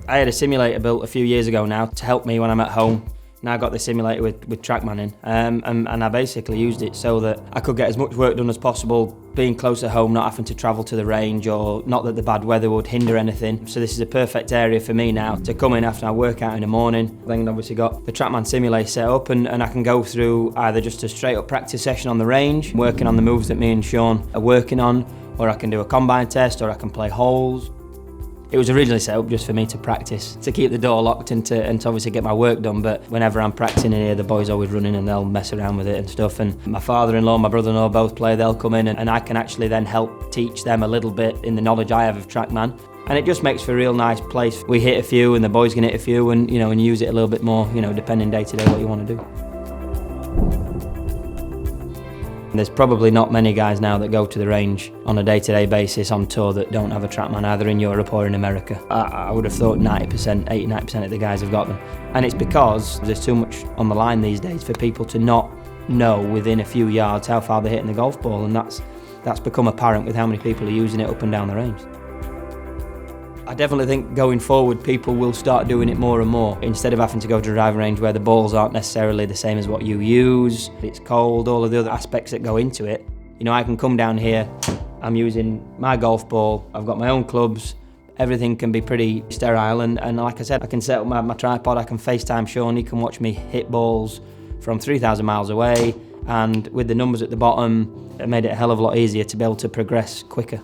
I had a simulator built a few years ago now to help me when I'm at home. Now I got the simulator with TrackMan in, and I basically used it so that I could get as much work done as possible, being close at home, not having to travel to the range, or not that the bad weather would hinder anything. So this is a perfect area for me now to come in after I work out in the morning. Then obviously got the TrackMan simulator set up, and I can go through either just a straight up practice session on the range, working on the moves that me and Sean are working on, or I can do a combine test, or I can play holes. It was originally set up just for me to practice, to keep the door locked and to obviously get my work done, but whenever I'm practicing in here, the boys always run in and they'll mess around with it and stuff. And my father-in-law, my brother-in-law both play, they'll come in and I can actually then help teach them a little bit in the knowledge I have of TrackMan. And it just makes for a real nice place. We hit a few and the boys can hit a few and, and use it a little bit more, depending day to day what you want to do. There's probably not many guys now that go to the range on a day-to-day basis on tour that don't have a TrackMan either in Europe or in America. I would have thought 80-90% of the guys have got them. And it's because there's too much on the line these days for people to not know within a few yards how far they're hitting the golf ball, and that's become apparent with how many people are using it up and down the range. I definitely think going forward people will start doing it more and more. Instead of having to go to a driving range where the balls aren't necessarily the same as what you use, it's cold, all of the other aspects that go into it. I can come down here, I'm using my golf ball, I've got my own clubs, everything can be pretty sterile, and like I said, I can set up my tripod, I can FaceTime Sean, he can watch me hit balls from 3,000 miles away, and with the numbers at the bottom, it made it a hell of a lot easier to be able to progress quicker.